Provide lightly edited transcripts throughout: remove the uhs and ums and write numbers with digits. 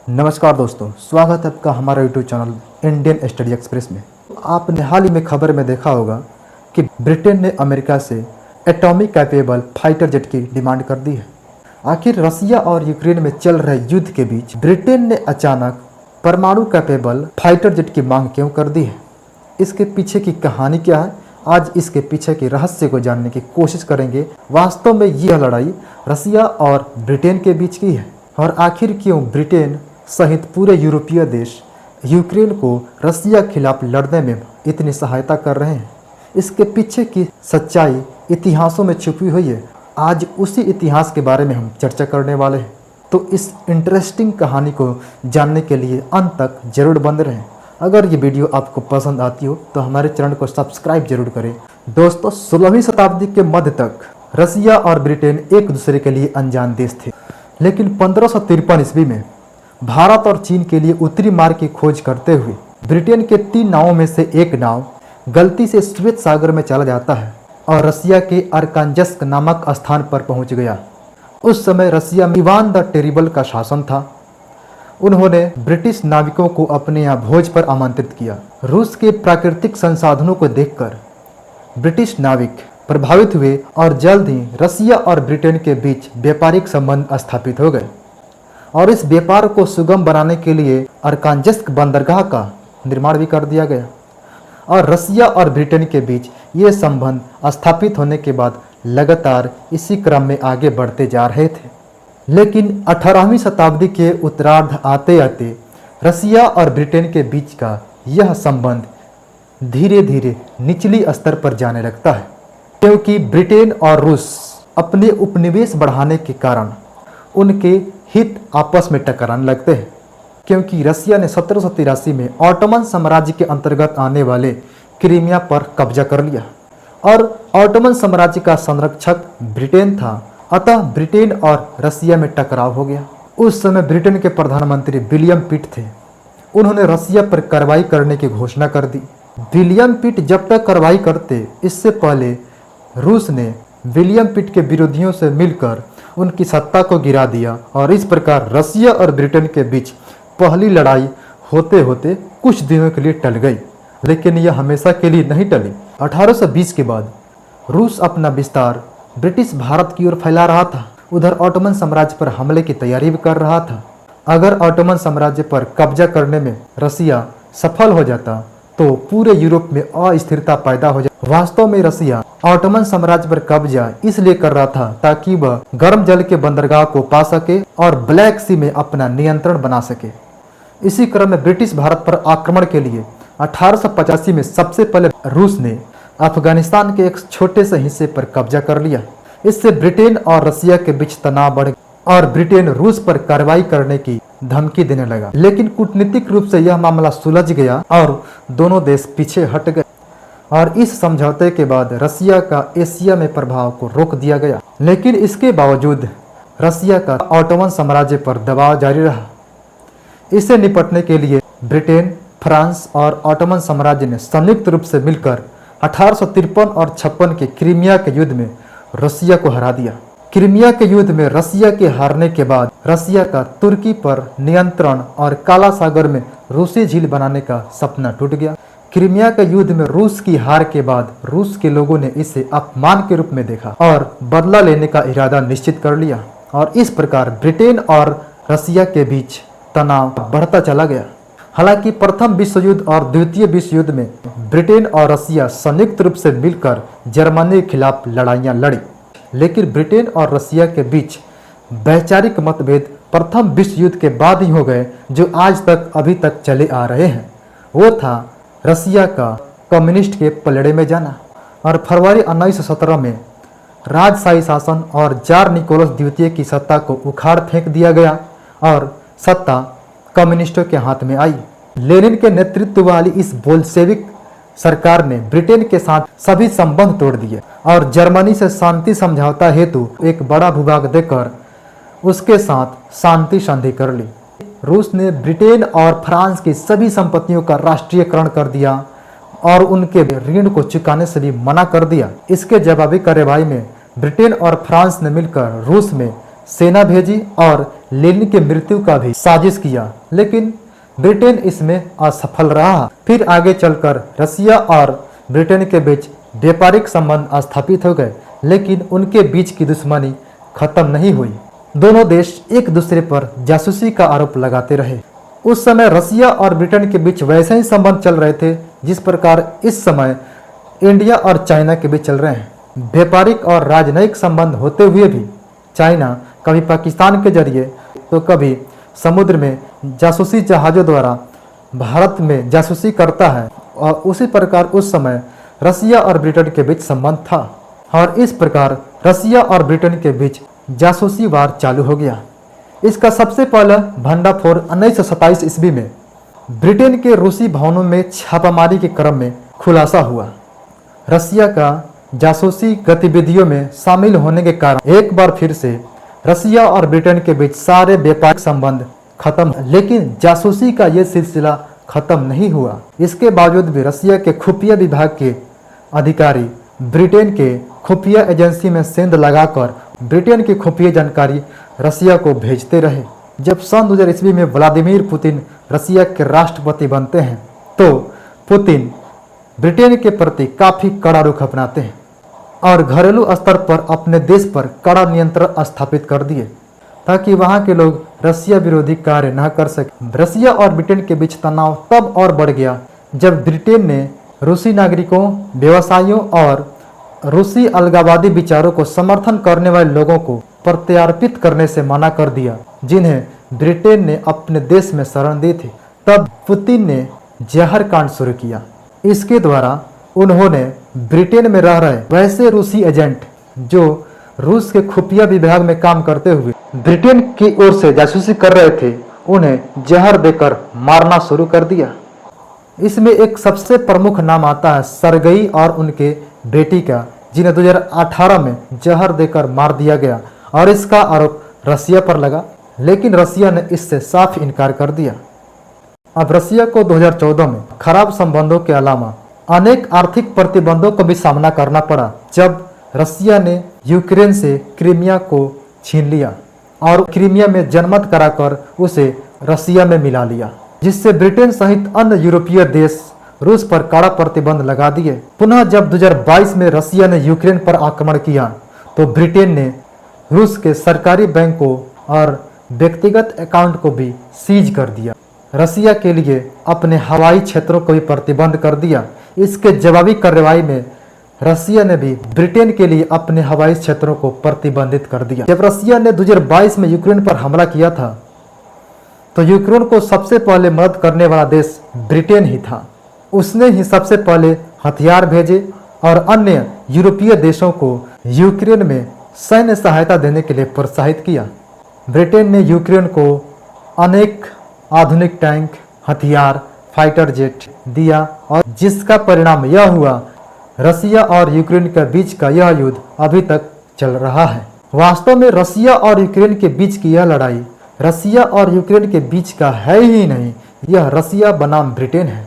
नमस्कार दोस्तों, स्वागत है आपका हमारा YouTube channel Indian study express में। आपने हाल ही में खबर में देखा होगा कि ब्रिटेन ने अमेरिका से एटॉमिक कैपेबल फाइटर जेट की डिमांड कर दी है। आखिर रसिया और यूक्रेन में चल रहे युद्ध के बीच ब्रिटेन ने अचानक परमाणु कैपेबल फाइटर जेट की मांग क्यों कर दी है? इसके पीछे की कहानी क्या है? आज इसके पीछे के रहस्य को जानने की कोशिश करेंगे। वास्तव में यह लड़ाई रसिया और ब्रिटेन के बीच की है, और आखिर क्यों ब्रिटेन सहित पूरे यूरोपीय देश यूक्रेन को रसिया के खिलाफ लड़ने में इतनी सहायता कर रहे हैं। इसके पीछे की सच्चाई इतिहासों में छुपी हुई है। आज उसी इतिहास के बारे में हम चर्चा करने वाले हैं, तो इस इंटरेस्टिंग कहानी को जानने के लिए अंत तक जरूर बने रहें। अगर ये वीडियो आपको पसंद आती हो तो हमारे चैनल को सब्सक्राइब जरूर करें। दोस्तों, 16वीं शताब्दी के मध्य तक रसिया और ब्रिटेन एक दूसरे के लिए अनजान देश थे, लेकिन 1553 ईस्वी में भारत और चीन के लिए उत्तरी मार्ग की खोज करते हुए ब्रिटेन के 3 नावों में से एक नाव गलती से श्वेत सागर में चला जाता है और रसिया के अर्कान्जस्क नामक स्थान पर पहुंच गया। उस समय रसिया में इवान द टेरिबल का शासन था। उन्होंने ब्रिटिश नाविकों को अपने यहाँ भोज पर आमंत्रित किया। रूस के प्राकृतिक संसाधनों को देखकर ब्रिटिश नाविक प्रभावित हुए और जल्द ही रसिया और ब्रिटेन के बीच व्यापारिक संबंध स्थापित हो गए, और इस व्यापार को सुगम बनाने के लिए अर्कान्जस्क बंदरगाह का निर्माण भी कर दिया गया। और रसिया और ब्रिटेन के बीच ये संबंध स्थापित होने के बाद लगातार इसी क्रम में आगे बढ़ते जा रहे थे। लेकिन 18वीं शताब्दी के उत्तरार्ध आते आते रसिया और ब्रिटेन के बीच का यह संबंध धीरे धीरे निचली स्तर पर जाने लगता है, क्योंकि ब्रिटेन और रूस अपने उपनिवेश बढ़ाने के कारण उनके हित आपस में टकराने लगते हैं। क्योंकि रसिया ने 1783 में ऑटोमन साम्राज्य के अंतर्गत आने वाले क्रीमिया पर कब्जा कर लिया, और ऑटोमन साम्राज्य का संरक्षक ब्रिटेन था। अतः ब्रिटेन और रसिया में टकराव हो गया। उस समय ब्रिटेन के प्रधानमंत्री विलियम पिट थे। उन्होंने रसिया पर कार्रवाई करने की घोषणा कर दी। विलियम पिट जब तक कार्रवाई करते, इससे पहले रूस ने विलियम पिट के विरोधियों से मिलकर उनकी सत्ता को गिरा दिया, और इस प्रकार रसिया और ब्रिटेन के बीच पहली लड़ाई होते होते कुछ दिनों के लिए टल गई। लेकिन यह हमेशा के लिए नहीं टली। 1820 के बाद रूस अपना विस्तार ब्रिटिश भारत की ओर फैला रहा था। उधर ऑटोमन साम्राज्य पर हमले की तैयारी भी कर रहा था। अगर ऑटोमन साम्राज्य पर कब्जा करने में रसिया सफल हो जाता तो पूरे यूरोप में अस्थिरता पैदा हो जाती। वास्तव में रसिया ऑटोमन साम्राज्य पर कब्जा इसलिए कर रहा था ताकि वह गर्म जल के बंदरगाह को पा सके और ब्लैक सी में अपना नियंत्रण बना सके। इसी क्रम में ब्रिटिश भारत पर आक्रमण के लिए 1885 में सबसे पहले रूस ने अफगानिस्तान के एक छोटे से हिस्से पर कब्जा कर लिया। इससे ब्रिटेन और रसिया के बीच तनाव बढ़ गया और ब्रिटेन रूस पर कार्रवाई करने की धमकी देने लगा। लेकिन कूटनीतिक रूप से यह मामला सुलझ गया और दोनों देश पीछे हट गए, और इस समझौते के बाद रसिया का एशिया में प्रभाव को रोक दिया गया। लेकिन इसके बावजूद रसिया का ऑटोमन साम्राज्य पर दबाव जारी रहा। इससे निपटने के लिए ब्रिटेन, फ्रांस और ऑटोमन साम्राज्य ने संयुक्त रूप से मिलकर 1853 और 56 के क्रीमिया के युद्ध में रसिया को हरा दिया। क्रीमिया के युद्ध में रसिया के हारने के बाद रसिया का तुर्की पर नियंत्रण और काला सागर में रूसी झील बनाने का सपना टूट गया। क्रीमिया के युद्ध में रूस की हार के बाद रूस के लोगों ने इसे अपमान के रूप में देखा और बदला लेने का इरादा निश्चित कर लिया, और इस प्रकार ब्रिटेन और रसिया के बीच तनाव बढ़ता चला गया। हालांकि प्रथम विश्व युद्ध और द्वितीय विश्व युद्ध में ब्रिटेन और रसिया संयुक्त रूप से मिलकर जर्मनी के खिलाफ लड़ाइयाँ लड़ी, लेकिन ब्रिटेन और रसिया के बीच वैचारिक मतभेद प्रथम विश्व युद्ध के बाद ही हो गए, जो आज तक अभी तक चले आ रहे हैं। वो था रसिया का कम्युनिस्ट के पलड़े में जाना। और फरवरी 1917 में राजशाही शासन और जार निकोलस द्वितीय की सत्ता को उखाड़ फेंक दिया गया और सत्ता कम्युनिस्टों के हाथ में आई। लेनिन के नेतृत्व वाली इस बोल्शेविक सरकार ने ब्रिटेन के साथ सभी संबंध तोड़ दिए और जर्मनी से शांति समझौता हेतु एक बड़ा भूभाग देकर उसके साथ शांति संधि कर ली। रूस ने ब्रिटेन और फ्रांस की सभी संपत्तियों का राष्ट्रीयकरण कर दिया और उनके ऋण को चुकाने से भी मना कर दिया। इसके जवाबी कार्रवाई में ब्रिटेन और फ्रांस ने मिलकर रूस में सेना भेजी और लेनिन की मृत्यु का भी साजिश किया, लेकिन ब्रिटेन इसमें असफल रहा। फिर आगे चलकर रसिया और ब्रिटेन के बीच व्यापारिक संबंध स्थापित हो गए, लेकिन उनके बीच की दुश्मनी खत्म नहीं हुई। दोनों देश एक दूसरे पर जासूसी का आरोप लगाते रहे। उस समय रसिया और ब्रिटेन के बीच वैसे ही संबंध चल रहे थे जिस प्रकार इस समय इंडिया और चाइना के बीच चल रहे हैं। व्यापारिक और राजनयिक संबंध होते हुए भी चाइना कभी पाकिस्तान के जरिए तो कभी समुद्र में जासूसी जहाज़ों द्वारा भारत में जासूसी करता है, और उसी प्रकार उस समय रसिया और ब्रिटेन के बीच संबंध था, और इस प्रकार रसिया और ब्रिटेन के बीच जासूसी वार चालू हो गया। इसका सबसे पहला भंडाफोड़ 1927 ईस्वी में ब्रिटेन के रूसी भवनों में छापामारी के क्रम में खुलासा हुआ। रसिया का जासूसी गतिविधियों में शामिल होने के कारण एक बार फिर से रसिया और ब्रिटेन के बीच सारे व्यापारिक संबंध खत्म, लेकिन जासूसी का ये सिलसिला खत्म नहीं हुआ। इसके बावजूद भी रसिया के खुफिया विभाग के अधिकारी ब्रिटेन के खुफिया एजेंसी में सेंध लगाकर ब्रिटेन की खुफिया जानकारी रसिया को भेजते रहे। जब सन 2000 ईस्वी में व्लादिमीर पुतिन रसिया के राष्ट्रपति बनते हैं तो पुतिन ब्रिटेन के प्रति काफ़ी कड़ा रुख अपनाते हैं और घरेलू स्तर पर अपने देश पर कड़ा नियंत्रण स्थापित कर दिए ताकि वहां के लोग रसिया विरोधी कार्य न कर सके। रसिया और ब्रिटेन के बीच तनाव तब और बढ़ गया जब ब्रिटेन ने रूसी नागरिकों, व्यवसायियों और रूसी अलगाववादी विचारों को समर्थन करने वाले लोगों को प्रत्यार्पित करने से मना कर दिया, जिन्हें ब्रिटेन ने अपने देश में शरण दी थी। तब पुतिन ने जहर कांड शुरू किया। इसके द्वारा उन्होंने ब्रिटेन में रह रहे वैसे रूसी एजेंट जो रूस के खुफिया विभाग में काम करते हुए ब्रिटेन की ओर से जासूसी कर रहे थे, उन्हें जहर देकर मारना शुरू कर दिया। इसमें एक सबसे प्रमुख नाम आता है सरगई और उनके बेटी का, जिन्हें 2018 में जहर देकर मार दिया गया और इसका आरोप रसिया पर लगा, लेकिन रसिया ने इससे साफ इनकार कर दिया। अब रसिया को 2014 में खराब संबंधों के अलावा अनेक आर्थिक प्रतिबंधों का भी सामना करना पड़ा जब रसिया ने यूक्रेन से क्रीमिया को छीन लिया और क्रीमिया में जनमत कराकर उसे रसिया में मिला लिया, जिससे ब्रिटेन सहित अन्य यूरोपीय देश रूस पर कड़ा प्रतिबंध लगा दिए। पुनः जब 2022 में रसिया ने यूक्रेन पर आक्रमण किया तो ब्रिटेन ने रूस के सरकारी बैंकों और व्यक्तिगत अकाउंट को भी सीज कर दिया। रसिया के लिए अपने हवाई क्षेत्रों को भी प्रतिबंध कर दिया। इसके जवाबी कार्रवाई में रसिया ने भी ब्रिटेन के लिए अपने हवाई क्षेत्रों को प्रतिबंधित कर दिया। जब रसिया ने 2022 में यूक्रेन पर हमला किया था तो यूक्रेन को सबसे पहले मदद करने वाला देश ब्रिटेन ही था। उसने ही सबसे पहले हथियार भेजे और अन्य यूरोपीय देशों को यूक्रेन में सैन्य सहायता देने के लिए प्रोत्साहित किया। ब्रिटेन ने यूक्रेन को अनेक आधुनिक टैंक, हथियार, फाइटर जेट दिया और जिसका परिणाम यह हुआ रसिया और यूक्रेन के बीच का यह युद्ध अभी तक चल रहा है। वास्तव में रसिया और यूक्रेन के बीच की यह लड़ाई रसिया और यूक्रेन के बीच का है ही नहीं, यह रसिया बनाम ब्रिटेन है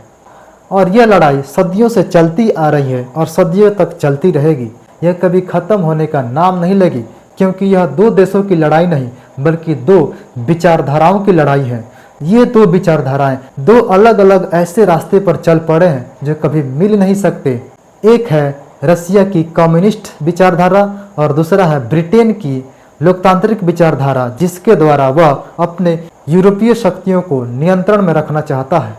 और यह लड़ाई सदियों से चलती आ रही है और सदियों तक चलती रहेगी। यह कभी खत्म होने का नाम नहीं लेगी, क्योंकि यह दो देशों की लड़ाई नहीं बल्कि दो विचारधाराओं की लड़ाई है। ये दो विचारधाराएं दो अलग अलग ऐसे रास्ते पर चल पड़े हैं जो कभी मिल नहीं सकते। एक है रसिया की कम्युनिस्ट विचारधारा और दूसरा है ब्रिटेन की लोकतांत्रिक विचारधारा, जिसके द्वारा वह अपने यूरोपीय शक्तियों को नियंत्रण में रखना चाहता है।